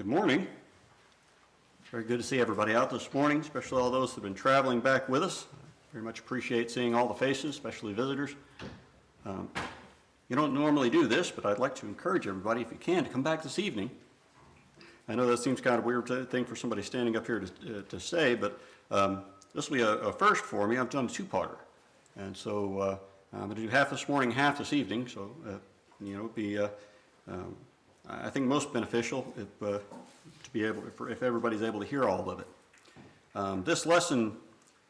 Good morning. Very good to see everybody out this morning, especially all those that have been traveling back with us. Very much appreciate seeing all the faces, especially visitors. You don't normally do this, but I'd like to encourage everybody, if you can, to come back this evening. I know that seems kind of a weird thing for somebody standing up here to say, but this will be a first for me. I've done a two-parter. And so I'm going to do half this morning, half this evening, so it'd be I think most beneficial if everybody's able to hear all of it. This lesson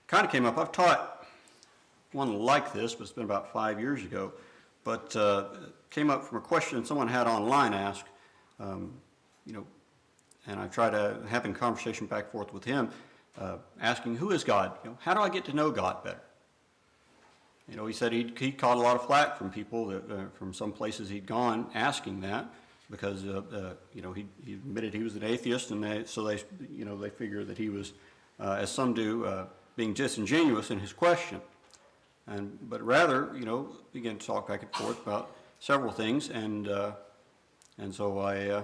kind of came up. I've taught one like this, but it's been about 5 years ago. But came up from a question someone had online asked, and I tried having a conversation back and forth with him, asking, who is God? How do I get to know God better? He said he caught a lot of flack from people from some places he'd gone asking that, because he admitted he was an atheist, and they figured that he was, as some do, being disingenuous in his question, but rather began to talk back and forth about several things, and so I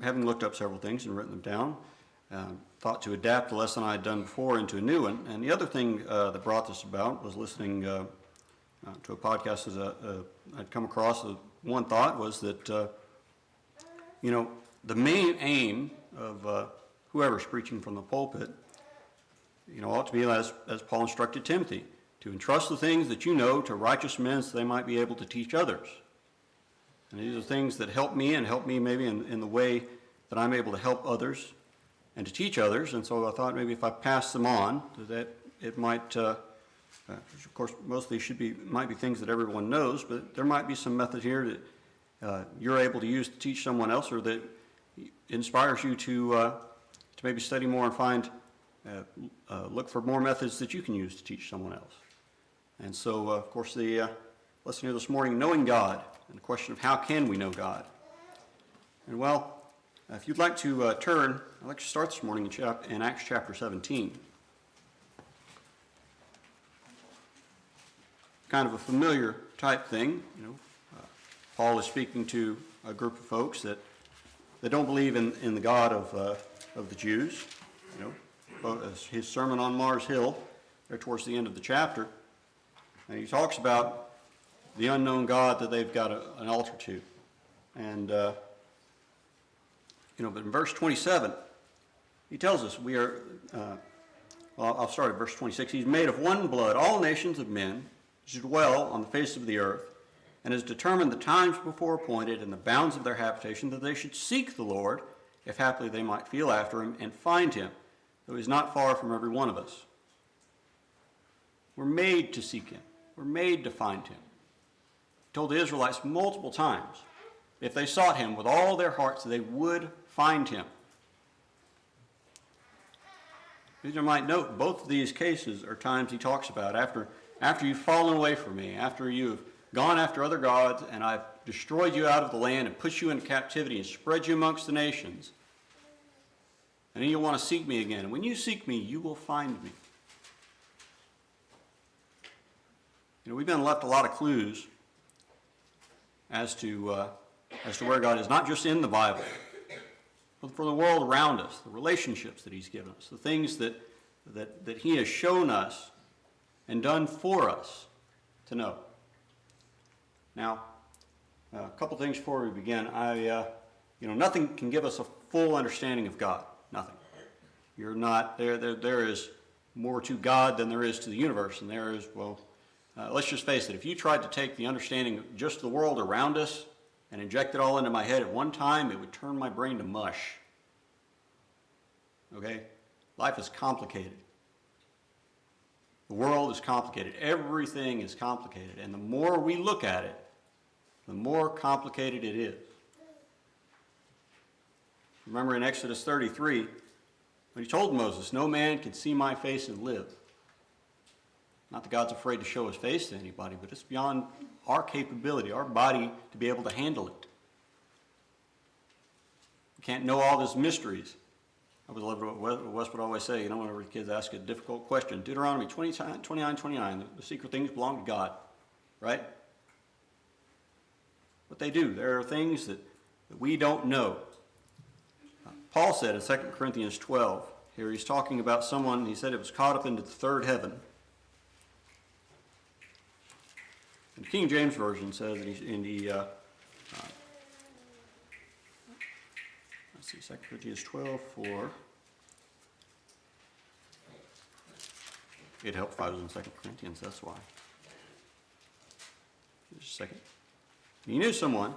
having looked up several things and written them down, thought to adapt the lesson I had done before into a new one. And the other thing that brought this about was listening to a podcast I'd come across. One thought was that, the main aim of whoever's preaching from the pulpit, ought to be, as Paul instructed Timothy, to entrust the things that you know to righteous men so they might be able to teach others. And these are things that help me and help me maybe in the way that I'm able to help others and to teach others. And so I thought maybe if I pass them on, that it might, of course, most of these might be things that everyone knows, but there might be some method here that you're able to use to teach someone else, or that inspires you to maybe study more and find, look for more methods that you can use to teach someone else. And so, of course, the lesson here this morning, knowing God, and the question of how can we know God. And well, if you'd like to turn, I'd like to start this morning in Acts chapter 17. Kind of a familiar type thing. Paul is speaking to a group of folks that don't believe in the God of the Jews. His sermon on Mars Hill, there towards the end of the chapter, and he talks about the unknown God that they've got an altar to, and but in verse 27, he tells us we are. I'll start at verse 26. He's made of one blood all nations of men to dwell on the face of the earth, and has determined the times before appointed and the bounds of their habitation, that they should seek the Lord, if haply they might feel after him and find him, though he's not far from every one of us. We're made to seek him. We're made to find him. He told the Israelites multiple times, if they sought him with all their hearts, they would find him. You might note, both of these cases are times he talks about after you've fallen away from me, after you've gone after other gods, and I've destroyed you out of the land and put you into captivity and spread you amongst the nations. And then you'll want to seek me again. And when you seek me, you will find me. We've been left a lot of clues as to where God is, not just in the Bible, but for the world around us, the relationships that he's given us, the things that he has shown us and done for us to know. Now, a couple things before we begin. Nothing can give us a full understanding of God. Nothing. You're not there. There is more to God than there is to the universe, and there is, let's just face it. If you tried to take the understanding of just the world around us and inject it all into my head at one time, it would turn my brain to mush. Okay? Life is complicated. The world is complicated. Everything is complicated. And the more we look at it, the more complicated it is. Remember in Exodus 33, when he told Moses, no man can see my face and live. Not that God's afraid to show his face to anybody, but it's beyond our capability, our body, to be able to handle it. We can't know all his mysteries. I always loved what Wes would always say, whenever kids ask a difficult question. Deuteronomy 29:29, the secret things belong to God, right? What they do, there are things that we don't know. Paul said in 2 Corinthians 12, here he's talking about someone, he said it was caught up into the third heaven. And the King James Version says in the, let's see, 2 Corinthians 12, 4. It helped if I was in 2 Corinthians, that's why. Just a second. He knew someone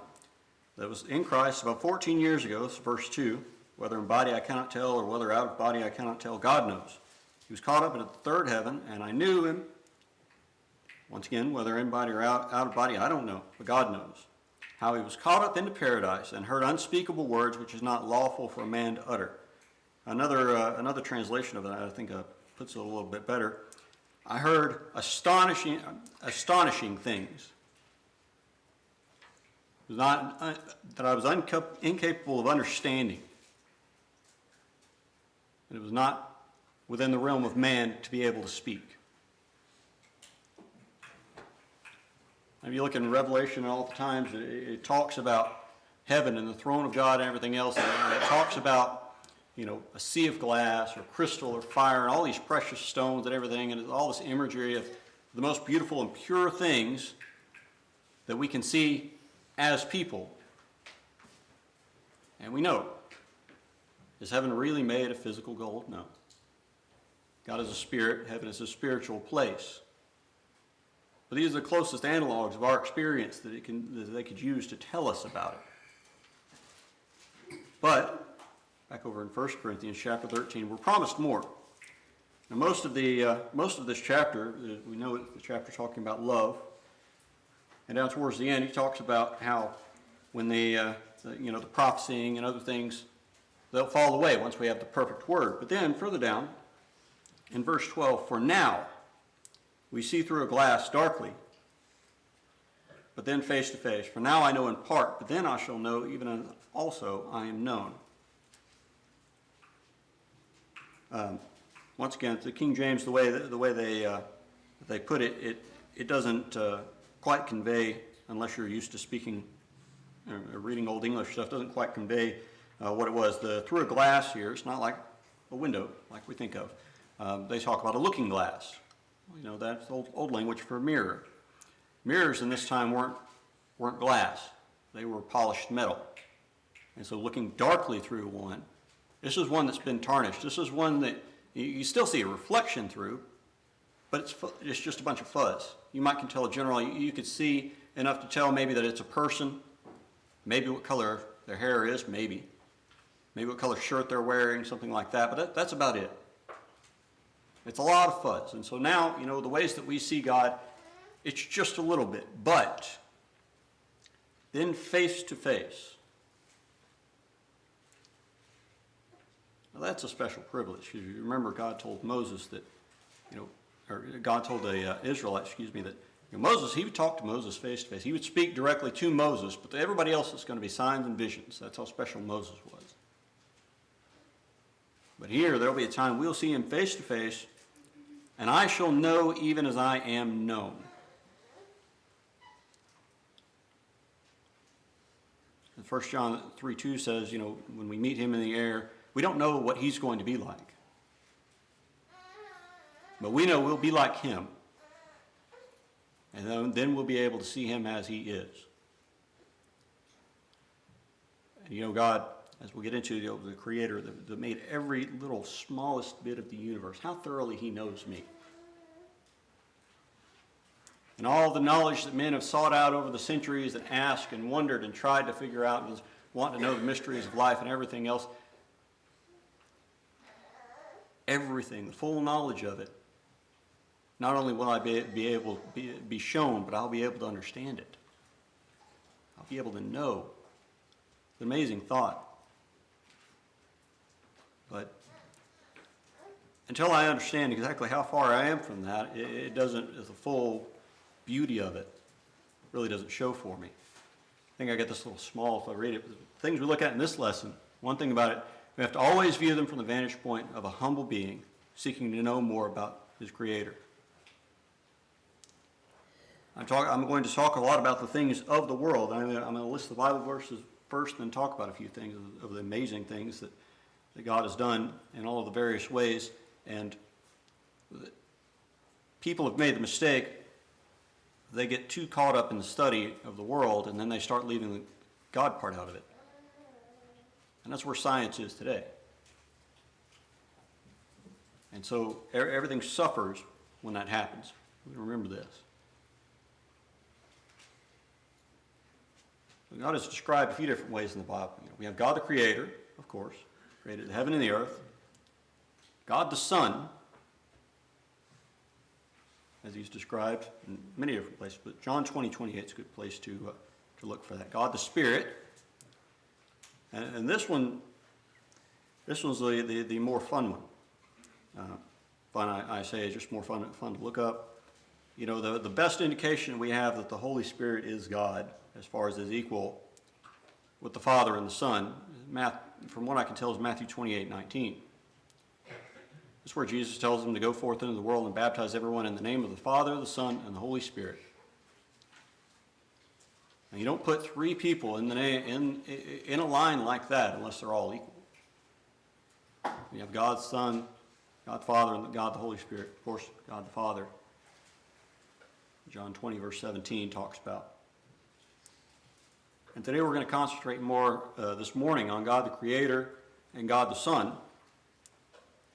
that was in Christ about 14 years ago, this is verse 2, whether in body I cannot tell or whether out of body I cannot tell, God knows. He was caught up into the third heaven, and I knew him. Once again, whether in body or out of body, I don't know, but God knows. How he was caught up into paradise and heard unspeakable words which is not lawful for a man to utter. Another translation of that, I think, puts it a little bit better. I heard astonishing things. It was not that I was incapable of understanding. And it was not within the realm of man to be able to speak. If you look in Revelation all the times, it talks about heaven and the throne of God and everything else. And it talks about, a sea of glass or crystal or fire and all these precious stones and everything. And all this imagery of the most beautiful and pure things that we can see as people. And we know, is heaven really made of physical gold? No. God is a spirit. Heaven is a spiritual place. But these are the closest analogs of our experience that they could use to tell us about it. But back over in 1 Corinthians chapter 13, we're promised more. Now, most of this chapter, we know the chapter talking about love, and down towards the end, he talks about how when the prophesying and other things, they'll fall away once we have the perfect word. But then further down, in verse 12, for now we see through a glass darkly, but then face to face. For now I know in part, but then I shall know even as also I am known. Once again, the King James, the way they put it, it doesn't quite convey, unless you're used to speaking or reading Old English stuff, doesn't quite convey what it was. Through a glass here, it's not like a window like we think of. They talk about a looking glass. That's old language for a mirror. Mirrors in this time weren't glass. They were polished metal. And so looking darkly through one, this is one that's been tarnished. This is one that you still see a reflection through, but it's just a bunch of fuzz. You might can tell generally, you could see enough to tell maybe that it's a person, maybe what color their hair is, maybe what color shirt they're wearing, something like that, but that's about it. It's a lot of fuzz. And so now, the ways that we see God, it's just a little bit. But then face to face. Now that's a special privilege. You remember God told Moses that, or God told the Israelites, that Moses, he would talk to Moses face to face. He would speak directly to Moses, but to everybody else it's going to be signs and visions. That's how special Moses was. But here, there'll be a time we'll see him face to face, and I shall know even as I am known. And 1 John 3:2 says, when we meet him in the air, we don't know what he's going to be like. But we know we'll be like him. And then we'll be able to see him as he is. And God, as we'll get into, the creator that made every little smallest bit of the universe, how thoroughly he knows me. And all the knowledge that men have sought out over the centuries and asked and wondered and tried to figure out and want to know the mysteries of life and everything else, everything, the full knowledge of it, not only will I be able to be shown, but I'll be able to understand it. I'll be able to know. It's an amazing thought. But until I understand exactly how far I am from that, it doesn't, the full beauty of it really doesn't show for me. I think I get this little small if I read it. The things we look at in this lesson, one thing about it, we have to always view them from the vantage point of a humble being seeking to know more about his creator. I'm going to talk a lot about the things of the world. I'm going to list the Bible verses first and then talk about a few things of the amazing things that that God has done in all of the various ways, and people have made the mistake. They get too caught up in the study of the world, and then they start leaving the God part out of it. And that's where science is today. And so everything suffers when that happens. Remember this. God is described a few different ways in the Bible. We have God the Creator, of course, created the heaven and the earth. God the Son, as he's described in many different places, but John 20:28 is a good place to look for that. God the Spirit, and this one's the more fun one. I say is just more fun to look up. The best indication we have that the Holy Spirit is God, as far as is equal with the Father and the Son, from what I can tell, is Matthew 28:19. This is where Jesus tells them to go forth into the world and baptize everyone in the name of the Father, the Son, and the Holy Spirit. Now, you don't put three people in a line like that unless they're all equal. You have God the Son, God the Father, and God the Holy Spirit. Of course, God the Father, John 20, verse 17, talks about. And today we're going to concentrate more this morning on God the Creator and God the Son.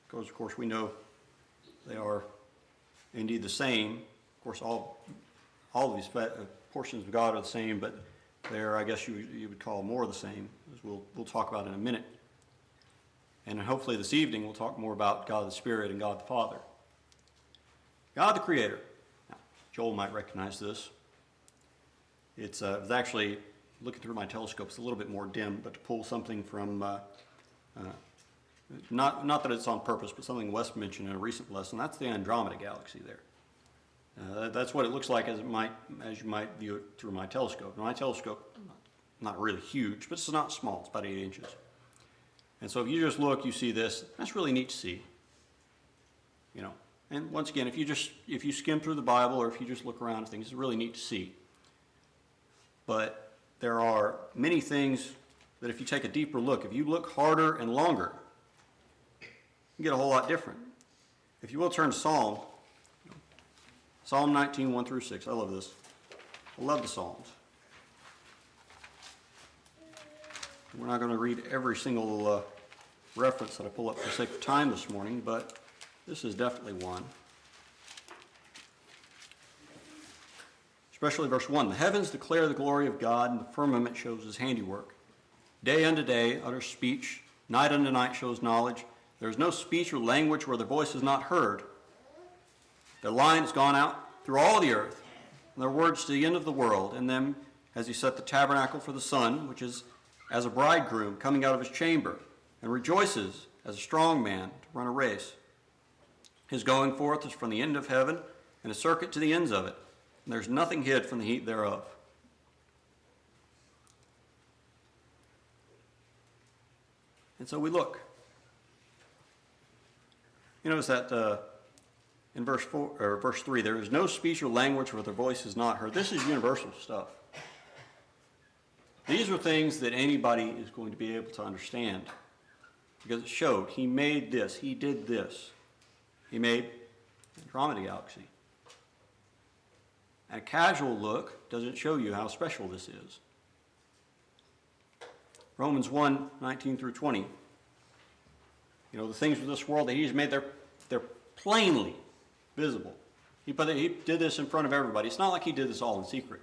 Because, of course, we know they are indeed the same. Of course, all of these portions of God are the same, but they're, I guess you would call more the same, as we'll talk about in a minute. And hopefully this evening we'll talk more about God the Spirit and God the Father. God the Creator. Now, Joel might recognize this. It's actually, looking through my telescope, it's a little bit more dim, but to pull something from, not that it's on purpose, but something Wes mentioned in a recent lesson, that's the Andromeda Galaxy there. That's what it looks like as you might view it through my telescope. Now, my telescope, not really huge, but it's not small. It's about 8 inches. And so if you just look, you see this. That's really neat to see. And once again, if you skim through the Bible or if you just look around at things, it's really neat to see. But there are many things that if you take a deeper look, if you look harder and longer, you get a whole lot different. If you will turn to Psalm 19, 1 through 6. I love this. I love the Psalms. We're not going to read every single reference that I pull up for the sake of time this morning, but this is definitely one. Especially verse 1. The heavens declare the glory of God, and the firmament shows his handiwork. Day unto day utters speech, night unto night shows knowledge. There is no speech or language where their voice is not heard. Their line has gone out through all the earth, and their words to the end of the world. In them has he set the tabernacle for the sun, which is as a bridegroom coming out of his chamber, and rejoices as a strong man to run a race. His going forth is from the end of heaven, and a circuit to the ends of it, and there's nothing hid from the heat thereof. And so we look. You notice that in verse 3, there is no speech or language where their voice is not heard. This is universal stuff. These are things that anybody is going to be able to understand because it showed he made this, he did this. He made Andromeda Galaxy. And a casual look doesn't show you how special this is. Romans 1, 19 through 20. The things of this world that he's made, they're plainly visible. He did this in front of everybody. It's not like he did this all in secret.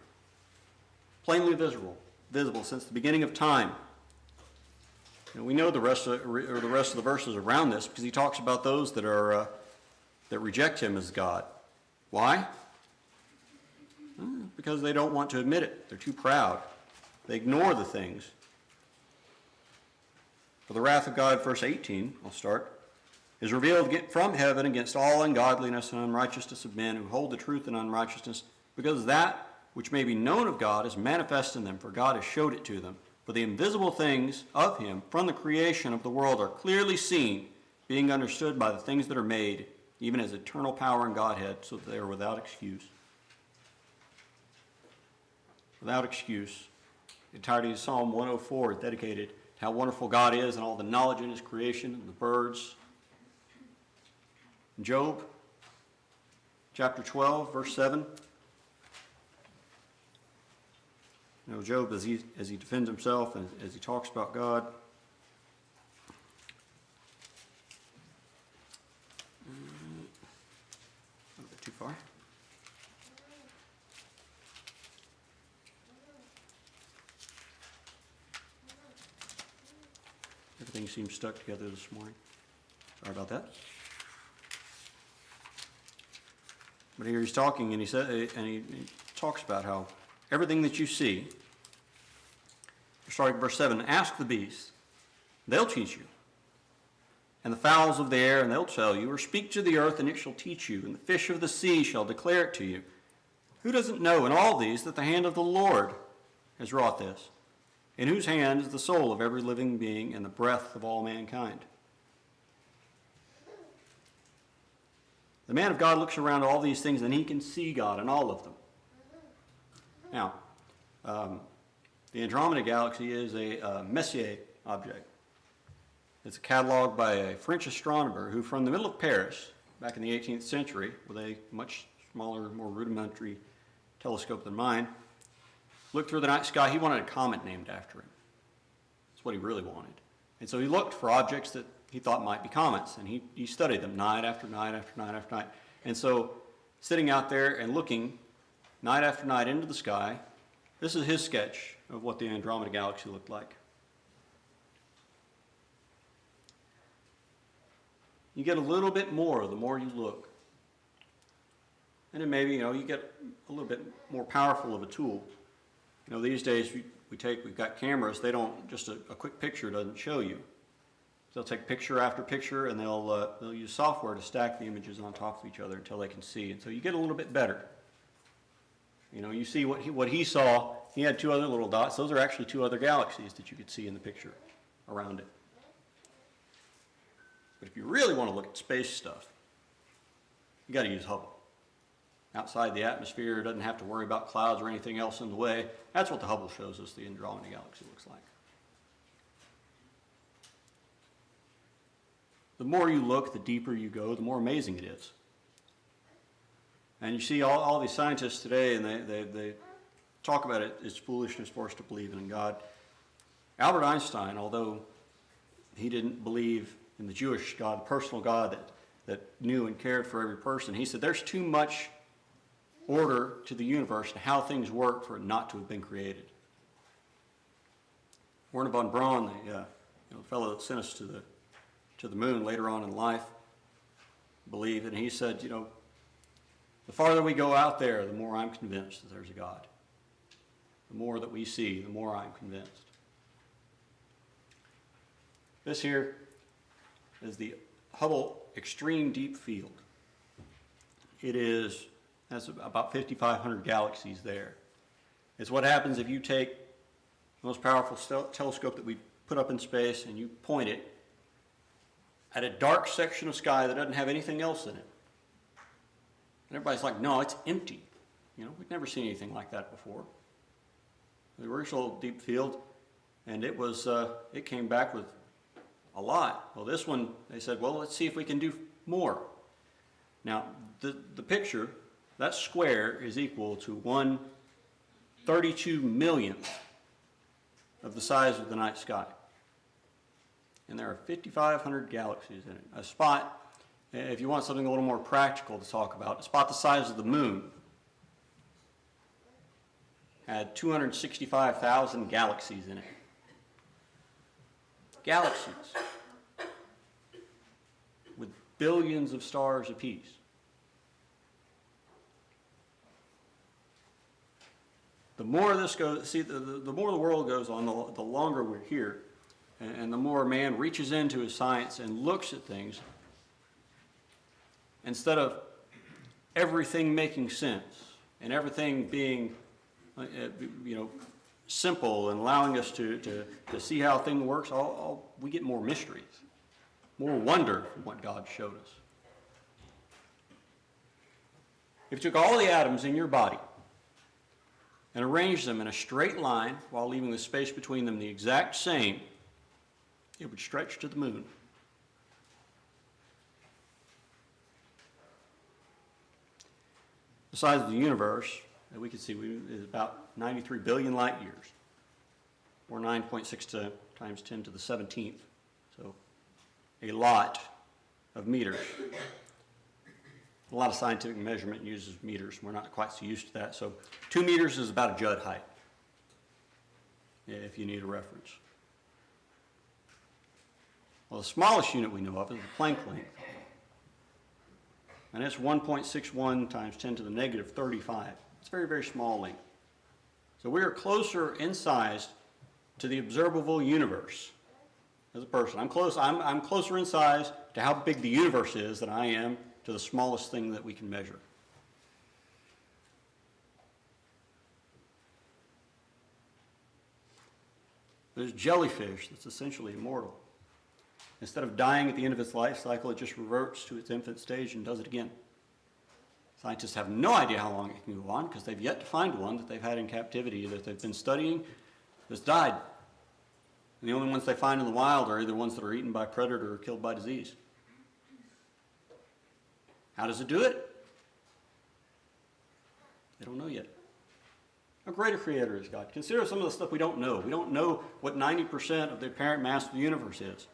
Plainly visible since the beginning of time. We know the rest of the verses around this because he talks about those that reject him as God. Why? Because they don't want to admit it. They're too proud. They ignore the things. For the wrath of God, verse 18, I'll start, is revealed from heaven against all ungodliness and unrighteousness of men who hold the truth in unrighteousness, because that which may be known of God is manifest in them, for God has showed it to them. For the invisible things of him from the creation of the world are clearly seen, being understood by the things that are made, even as eternal power and Godhead, so that they are without excuse. Without excuse. The entirety of Psalm 104 is dedicated to how wonderful God is and all the knowledge in his creation and the birds. Job, chapter 12, verse 7. You know, Job, as he defends himself and as he talks about God, a bit too far. Everything seems stuck together this morning. Sorry about that. But here he's talking, and he talks about how everything that you see, starting verse 7, ask the beasts, they'll teach you, and the fowls of the air, and they'll tell you, or speak to the earth, and it shall teach you, and the fish of the sea shall declare it to you. Who doesn't know in all these that the hand of the Lord has wrought this? In whose hand is the soul of every living being and the breath of all mankind? The man of God looks around at all these things and he can see God in all of them. Now, the Andromeda Galaxy is a Messier object. It's cataloged by a French astronomer who, from the middle of Paris, back in the 18th century, with a much smaller, more rudimentary telescope than mine, looked through the night sky. He wanted a comet named after him. That's what he really wanted. And so he looked for objects that he thought might be comets, and he studied them night after night after night after night. And so, sitting out there and looking night after night into the sky, this is his sketch of what the Andromeda Galaxy looked like. You get a little bit more the more you look. And then maybe, you get a little bit more powerful of a tool. These days we've got cameras. They don't, just a quick picture doesn't show you. They'll take picture after picture, and they'll use software to stack the images on top of each other until they can see. And so you get a little bit better. You see what he saw. He had two other little dots. Those are actually two other galaxies that you could see in the picture around it. But if you really want to look at space stuff, you got to use Hubble. Outside the atmosphere, it doesn't have to worry about clouds or anything else in the way. That's what the Hubble shows us the Andromeda Galaxy looks like. The more you look, the deeper you go, the more amazing it is. And you see all these scientists today, and they talk about it's foolishness for us to believe in God. Albert Einstein, although he didn't believe in the Jewish God, the personal God that knew and cared for every person, he said there's too much order to the universe and how things work for it not to have been created. Werner von Braun, the fellow that sent us to the moon later on in life, believed, and he said, the farther we go out there, the more I'm convinced that there's a God. The more that we see, the more I'm convinced. This here is the Hubble Extreme Deep Field. That's about 5,500 galaxies there. It's what happens if you take the most powerful telescope that we put up in space and you point it at a dark section of sky that doesn't have anything else in it. And everybody's like, no, it's empty. We've never seen anything like that before. The original deep field, and it came back with a lot. Well, this one, they said, well, let's see if we can do more. Now, the picture, that square is equal to 1/32 millionth of the size of the night sky. And there are 5,500 galaxies in it. A spot, if you want something a little more practical to talk about, a spot the size of the moon had 265,000 galaxies in it. Galaxies with billions of stars apiece. The more this goes, the more the world goes on, the longer we're here, and the more man reaches into his science and looks at things, instead of everything making sense and everything being, simple and allowing us to see how things works, we get more mysteries, more wonder from what God showed us. If you took all the atoms in your body and arranged them in a straight line while leaving the space between them the exact same, it would stretch to the moon. The size of the universe that we can see is about 93 billion light years, or 9.6 times 10 to the 17th. So a lot of meters. A lot of scientific measurement uses meters. We're not quite so used to that. So 2 meters is about a Judd height, if you need a reference. Well, the smallest unit we know of is the Planck length. And it's 1.61 times 10 to the negative 35. It's a very, very small length. So we are closer in size to the observable universe as a person. I'm closer in size to how big the universe is than I am to the smallest thing that we can measure. There's jellyfish that's essentially immortal. Instead of dying at the end of its life cycle, it just reverts to its infant stage and does it again. Scientists have no idea how long it can go on because they've yet to find one that they've had in captivity that they've been studying that's died. And the only ones they find in the wild are either ones that are eaten by a predator or killed by disease. How does it do it? They don't know yet. A greater creator is God. Consider some of the stuff we don't know. We don't know what 90% of the apparent mass of the universe is.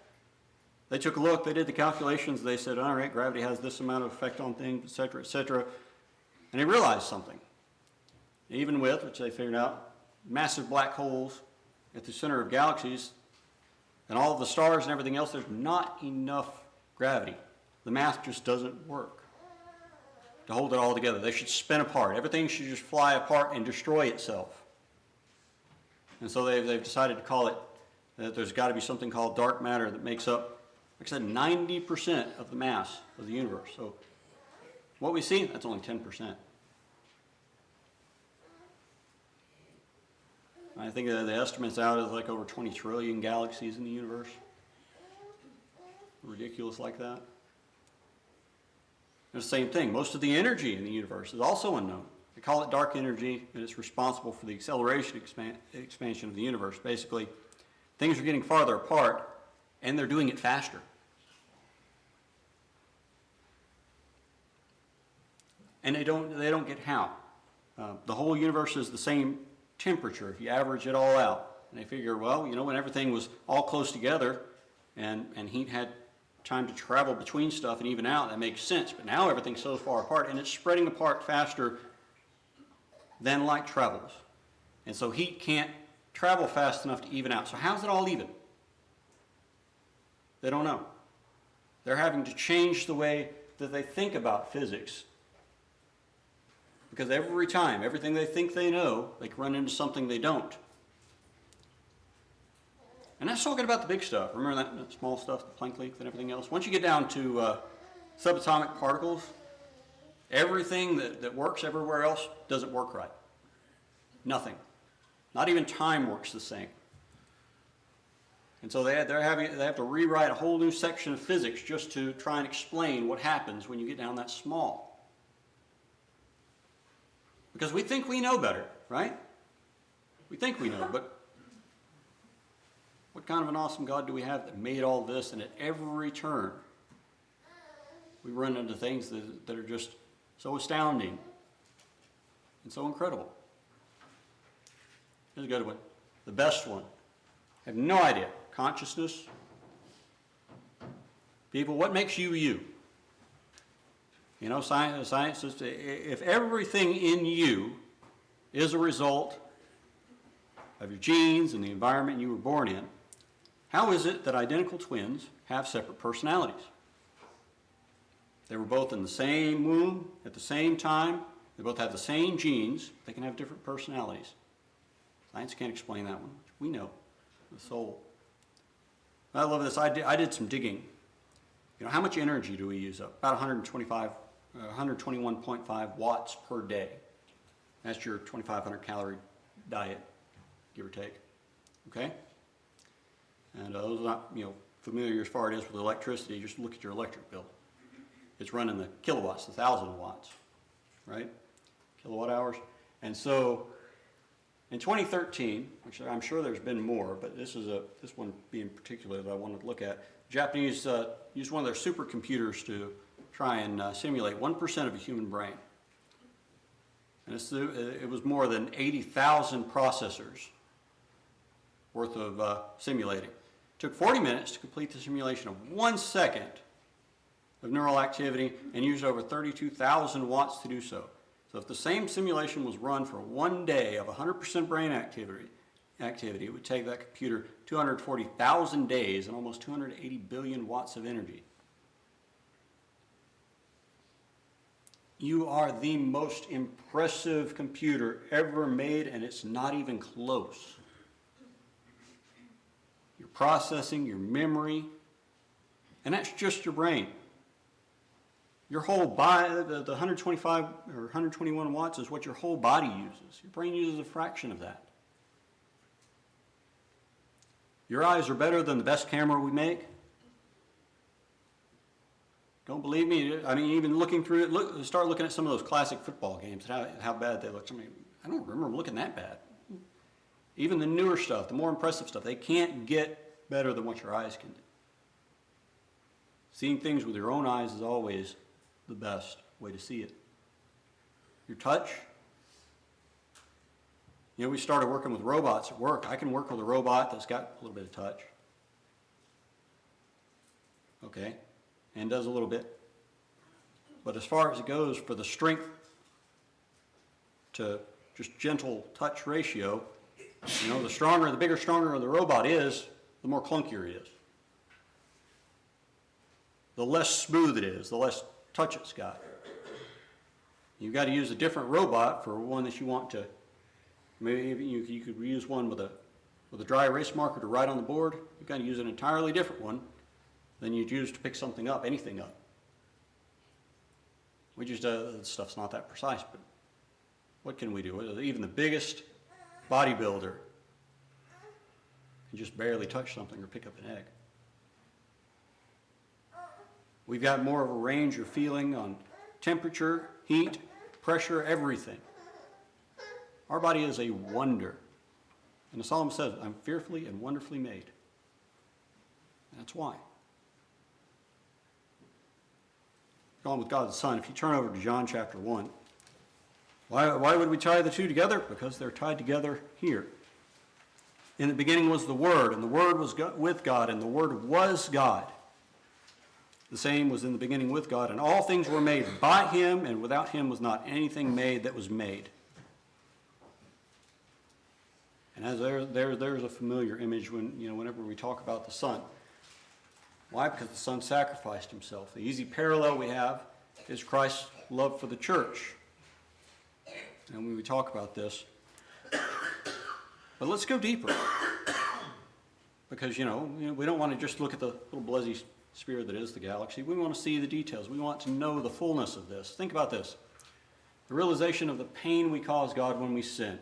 They took a look, they did the calculations, they said, all right, gravity has this amount of effect on things, et cetera, and they realized something. Even with, which they figured out, massive black holes at the center of galaxies, and all of the stars and everything else, there's not enough gravity. The math just doesn't work to hold it all together. They should spin apart. Everything should just fly apart and destroy itself. And so they've decided to call it, that there's got to be something called dark matter that makes up, like I said, 90% of the mass of the universe. So what we see, that's only 10%. I think the estimate's out is like over 20 trillion galaxies in the universe. Ridiculous like that. It's the same thing. Most of the energy in the universe is also unknown. They call it dark energy, and it's responsible for the acceleration expansion of the universe. Basically, things are getting farther apart, and they're doing it faster. And they don't get how. The whole universe is the same temperature if you average it all out. And they figure, well, you know, when everything was all close together and heat had time to travel between stuff and even out, that makes sense. But now everything's so far apart, and it's spreading apart faster than light travels. And so heat can't travel fast enough to even out. So how's it all even? They don't know. They're having to change the way that they think about physics. Because every time, everything they think they know, they can run into something they don't. And that's talking about the big stuff. Remember that small stuff, the Planck length and everything else? Once you get down to subatomic particles, everything that works everywhere else doesn't work right. Nothing. Not even time works the same. And so they have to rewrite a whole new section of physics just to try and explain what happens when you get down that small. Because we think we know better, right? We think we know, but what kind of an awesome God do we have that made all this, and at every turn we run into things that are just so astounding and so incredible. Here's a good one. The best one. I have no idea. Consciousness. People, what makes you you? You know, science says if everything in you is a result of your genes and the environment you were born in, how is it that identical twins have separate personalities? They were both in the same womb at the same time. They both have the same genes. They can have different personalities. Science can't explain that one. We know. The soul. I love this. I did some digging. You know, how much energy do we use up? About 121.5 watts per day. That's your 2,500 calorie diet, give or take. Okay? And those are not, familiar as far as it is with electricity. Just look at your electric bill. It's running the kilowatts, 1,000 watts, right? Kilowatt hours. And so In 2013, which I'm sure there's been more, but this one being particular that I wanted to look at, Japanese used one of their supercomputers to try and simulate 1% of a human brain. And it was more than 80,000 processors worth of simulating. It took 40 minutes to complete the simulation of 1 second of neural activity and used over 32,000 watts to do so. So if the same simulation was run for 1 day of 100% brain activity, it would take that computer 240,000 days and almost 280 billion watts of energy. You are the most impressive computer ever made, and it's not even close. Your processing, your memory, and that's just your brain. Your whole body, the 125 or 121 watts is what your whole body uses. Your brain uses a fraction of that. Your eyes are better than the best camera we make. Don't believe me? I mean, even looking through it, start looking at some of those classic football games, how bad they look. I mean, I don't remember looking that bad. Even the newer stuff, the more impressive stuff, they can't get better than what your eyes can do. Seeing things with your own eyes is always the best way to see it. Your touch. You know, we started working with robots at work. I can work with a robot that's got a little bit of touch. Okay, and does a little bit. But as far as it goes for the strength to just gentle touch ratio, you know, the bigger, stronger the robot is, the more clunkier it is. The less smooth it is, the less touch it's got. You've got to use a different robot for one that you want to. Maybe you could use one with a dry erase marker to write on the board. You've got to use an entirely different one than you'd use to pick something up, anything up. We just this stuff's not that precise, but what can we do? Even the biggest bodybuilder can just barely touch something or pick up an egg. We've got more of a range of feeling on temperature, heat, pressure, everything. Our body is a wonder. And the psalm says, I'm fearfully and wonderfully made. That's why. Going with God the Son, if you turn over to John chapter 1, why would we tie the two together? Because they're tied together here. In the beginning was the Word, and the Word was with God, and the Word was God. The same was in the beginning with God, and all things were made by him, and without him was not anything made that was made. And as there's a familiar image whenever we talk about the Son. Why? Because the Son sacrificed himself. The easy parallel we have is Christ's love for the church. And when we talk about this, but let's go deeper. Because, we don't want to just look at the little bluzzy sphere that is the galaxy. We want to see the details. We want to know the fullness of this. Think about this. The realization of the pain we cause God when we sin.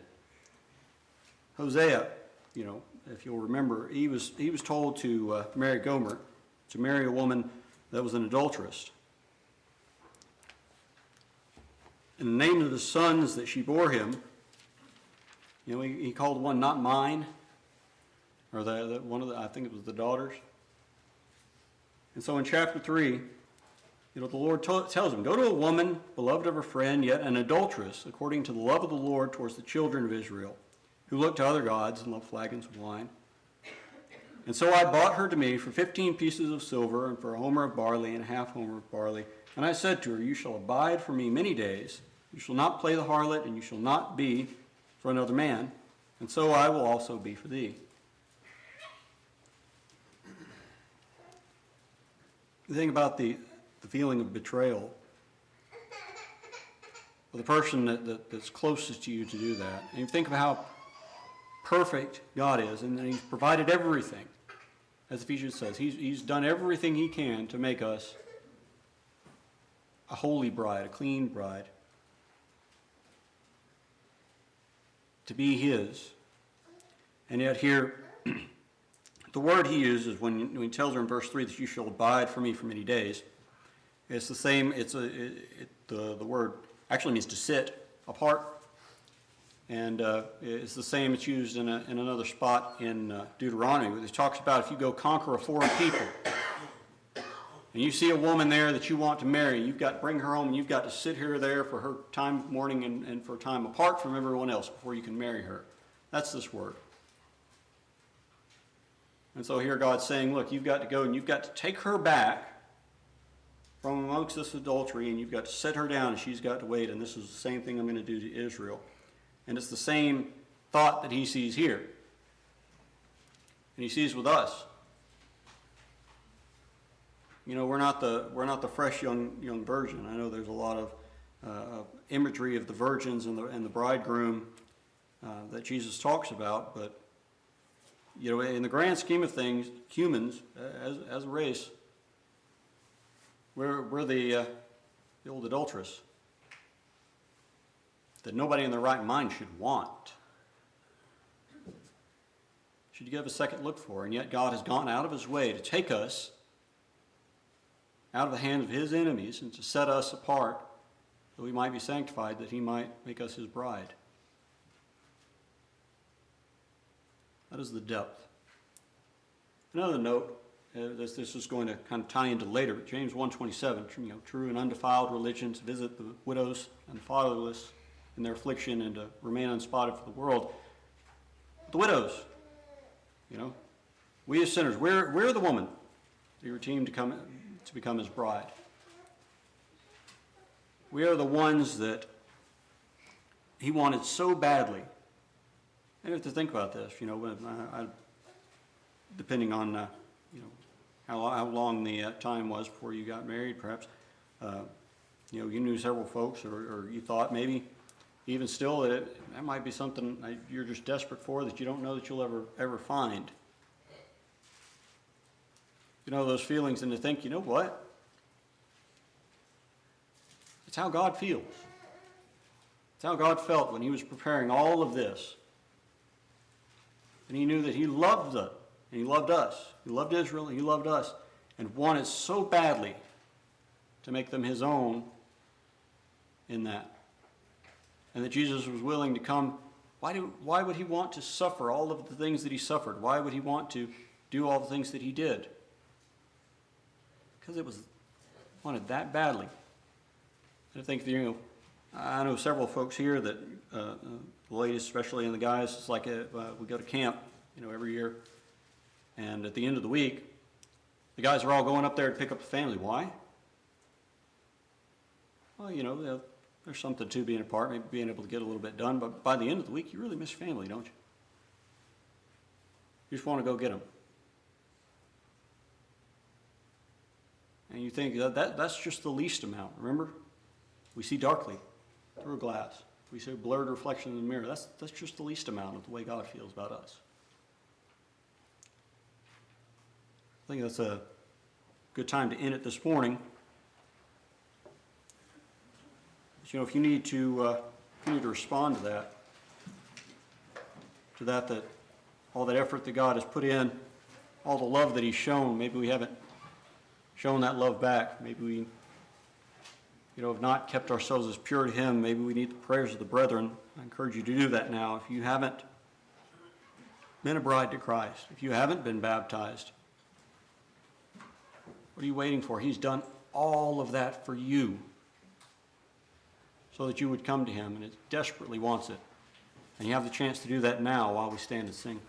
Hosea, if you'll remember, he was told to marry Gomer, to marry a woman that was an adulteress. And the name of the sons that she bore him, he called one not mine, or I think it was the daughters. And so in chapter 3, the Lord tells him, go to a woman, beloved of her friend, yet an adulteress, according to the love of the Lord towards the children of Israel, who look to other gods and love flagons of wine. And so I bought her to me for 15 pieces of silver and for a homer of barley and a half homer of barley. And I said to her, you shall abide for me many days. You shall not play the harlot, and you shall not be for another man. And so I will also be for thee. The thing about the feeling of betrayal, of the person that's closest to you to do that, and you think of how perfect God is, and he's provided everything. As Ephesians says, he's done everything he can to make us a holy bride, a clean bride, to be his. And yet here, the word he uses when he tells her in verse 3 that you shall abide for me for many days, it's the same, the word actually means to sit apart. And it's the same, it's used in another spot in Deuteronomy, where it talks about if you go conquer a foreign people, and you see a woman there that you want to marry, you've got to bring her home, and you've got to sit her there for her time of mourning and for time apart from everyone else before you can marry her. That's this word. And so here God's saying, look, you've got to go and you've got to take her back from amongst this adultery, and you've got to set her down, and she's got to wait. And this is the same thing I'm going to do to Israel. And it's the same thought that he sees here. And he sees with us. You know, we're not the fresh young virgin. I know there's a lot of imagery of the virgins and the bridegroom that Jesus talks about, but you know, in the grand scheme of things, humans as a race, we're the old adulteress that nobody in their right mind should want, should give a second look for. And yet God has gone out of his way to take us out of the hands of his enemies and to set us apart that we might be sanctified, that he might make us his bride. That is the depth. Another note, this is going to kind of tie into later, but James 1:27, you know, true and undefiled religion to visit the widows and fatherless in their affliction and to remain unspotted for the world. The widows, you know, we as sinners, we're the woman that he redeemed to become his bride. We are the ones that he wanted so badly. And you have to think about this, you know, depending on, you know, how long the time was before you got married, perhaps. You know, you knew several folks, or you thought maybe, even still, that might be something you're just desperate for that you don't know that you'll ever find. You know, those feelings, and to think, you know what? It's how God feels. It's how God felt when he was preparing all of this. And he knew that he loved them, and he loved us. He loved Israel, and he loved us, and wanted so badly to make them his own in that. And that Jesus was willing to come. Why would he want to suffer all of the things that he suffered? Why would he want to do all the things that he did? Because it was wanted that badly. And I think, you know, I know several folks here that, the ladies especially and the guys, it's like we go to camp, you know, every year. And at the end of the week, the guys are all going up there to pick up the family. Why? Well, you know, there's something to being apart, maybe being able to get a little bit done, but by the end of the week, you really miss family, don't you? You just want to go get them. And you think that's just the least amount. Remember? We see darkly through a glass. We see a blurred reflection in the mirror. That's just the least amount of the way God feels about us. I think that's a good time to end it this morning. But, you know, if you need to respond to that all that effort that God has put in, all the love that he's shown, maybe we haven't shown that love back. Maybe we, you know, have not kept ourselves as pure to him. Maybe we need the prayers of the brethren. I encourage you to do that now. If you haven't been a bride to Christ, if you haven't been baptized, what are you waiting for? He's done all of that for you so that you would come to him, and it desperately wants it. And you have the chance to do that now while we stand and sing.